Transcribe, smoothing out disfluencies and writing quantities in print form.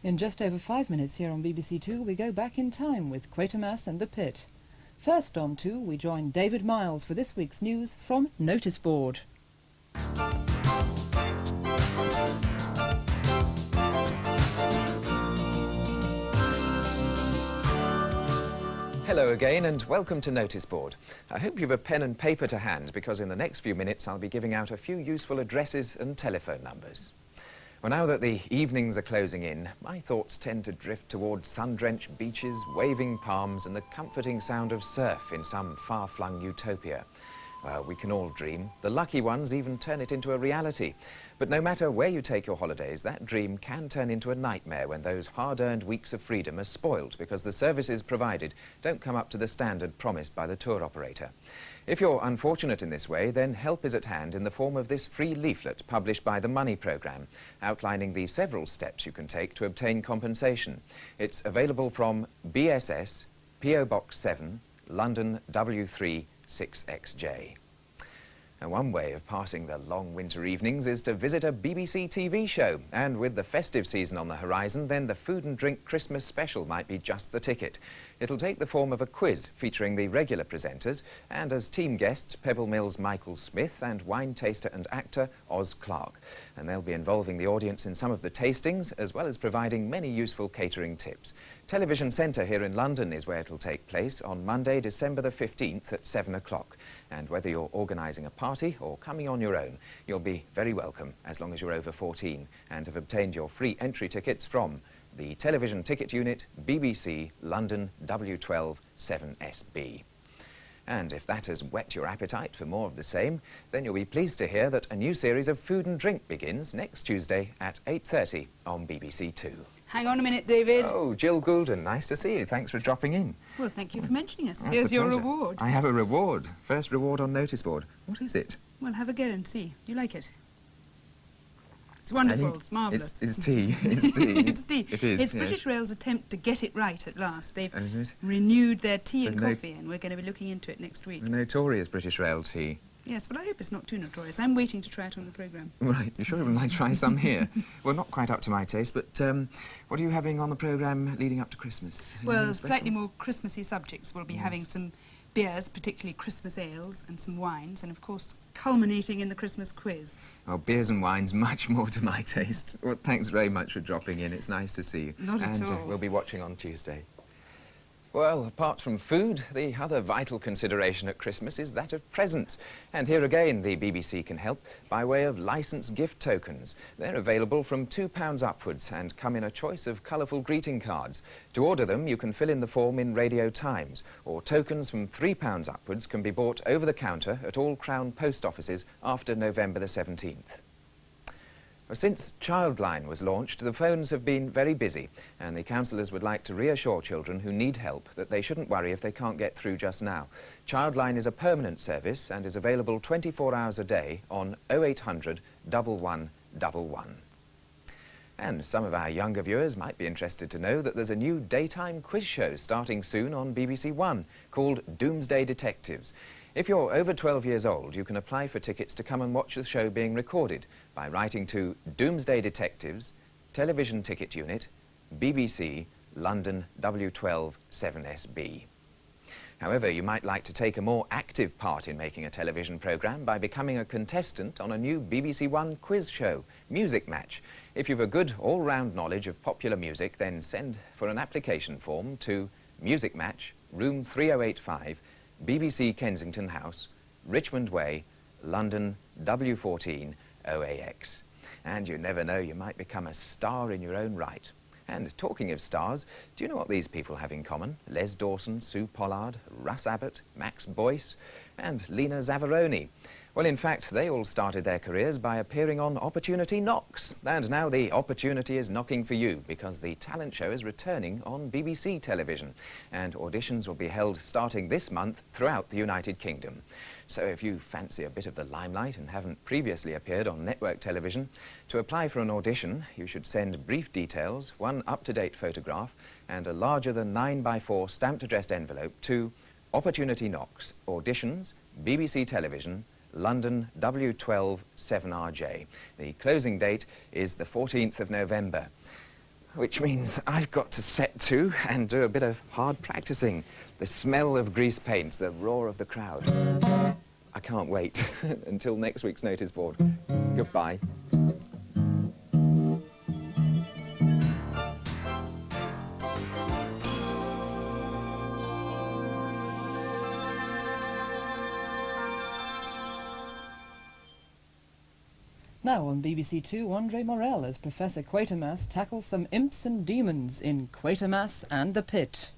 In just over 5 minutes here on BBC Two, we go back in time with Quatermass and the Pit. First on Two, we join David Miles for this week's news from Notice Board. Hello again and welcome to Notice Board. I hope you've a pen and paper to hand because in the next few minutes I'll be giving out a few useful addresses and telephone numbers. Well, now that the evenings are closing in, my thoughts tend to drift towards sun-drenched beaches, waving palms and the comforting sound of surf in some far-flung utopia. Well, we can all dream. The lucky ones even turn it into a reality. But no matter where you take your holidays, that dream can turn into a nightmare when those hard-earned weeks of freedom are spoiled because the services provided don't come up to the standard promised by the tour operator. If you're unfortunate in this way, then help is at hand in the form of this free leaflet published by the Money Programme, outlining the several steps you can take to obtain compensation. It's available from BSS, PO Box 7, London W3 6XJ. And one way of passing the long winter evenings is to visit a BBC TV show. And with the festive season on the horizon, then the Food and Drink Christmas special might be just the ticket. It'll take the form of a quiz featuring the regular presenters and as team guests Pebble Mill's Michael Smith and wine taster and actor Oz Clarke. And they'll be involving the audience in some of the tastings as well as providing many useful catering tips. Television Centre here in London is where it'll take place on Monday, December the 15th at 7 o'clock. And whether you're organising a party or coming on your own, you'll be very welcome as long as you're over 14 and have obtained your free entry tickets from the Television Ticket Unit, BBC, London W12 7SB. And if that has whet your appetite for more of the same, then you'll be pleased to hear that a new series of Food and Drink begins next Tuesday at 8:30 on BBC Two. Hang on a minute, David. Oh, Jill Goulden, nice to see you. Thanks for dropping in. Well, thank you for mentioning us. That's Here's a your pleasure. reward. I have a reward. First reward on Notice Board. What is it? Well, have a go and see. Do you like it? It's wonderful. It's marvellous. It's tea. It's tea. It's tea. It is, It's yes. British Rail's attempt to get it right at last. They've Is it? renewed their tea and The no- coffee, and we're going to be looking into it next week. The notorious British Rail tea. Yes, but I hope it's not too notorious. I'm waiting to try it on the programme. Right, you sure you might try some here? Well, not quite up to my taste, but what are you having on the programme leading up to Christmas? Anything Well, special? slightly more Christmassy subjects. We'll be having some beers, particularly Christmas ales, and some wines, and of course, culminating in the Christmas quiz. Oh, beers and wines, much more to my taste. Well, thanks very much for dropping in. It's nice to see you. Not at and all. We'll be watching on Tuesday. Well, apart from food, the other vital consideration at Christmas is that of presents. And here again, the BBC can help by way of licensed gift tokens. They're available from £2 upwards and come in a choice of colourful greeting cards. To order them, you can fill in the form in Radio Times, or tokens from £3 upwards can be bought over the counter at all Crown post offices after November the 17th. Since Childline was launched, the phones have been very busy, and the counsellors would like to reassure children who need help that they shouldn't worry if they can't get through just now. Childline is a permanent service and is available 24 hours a day on 0800 1111. And some of our younger viewers might be interested to know that there's a new daytime quiz show starting soon on BBC One called Doomsday Detectives. If you're over 12 years old, you can apply for tickets to come and watch the show being recorded by writing to Doomsday Detectives, Television Ticket Unit, BBC, London W12 7SB. However, you might like to take a more active part in making a television programme by becoming a contestant on a new BBC One quiz show, Music Match. If you've a good all-round knowledge of popular music, then send for an application form to Music Match, room 3085, BBC Kensington House, Richmond Way, London W14 0AX. And you never know, you might become a star in your own right. And talking of stars, do you know what these people have in common? Les Dawson, Sue Pollard, Russ Abbott, Max Boyce and Lena Zavaroni. Well, in fact, they all started their careers by appearing on Opportunity Knocks. And now the opportunity is knocking for you because the talent show is returning on BBC television. And auditions will be held starting this month throughout the United Kingdom. So if you fancy a bit of the limelight and haven't previously appeared on network television, to apply for an audition, you should send brief details, one up-to-date photograph, and a larger than 9x4 stamped addressed envelope to Opportunity Knocks, Auditions, BBC Television, London W12 7RJ. The closing date is the 14th of November. which means I've got to set to and do a bit of hard practicing. The smell of grease paint, the roar of the crowd. I can't wait until next week's notice board. Goodbye. Now on BBC Two, Andre Morel as Professor Quatermass tackles some imps and demons in Quatermass and the Pit.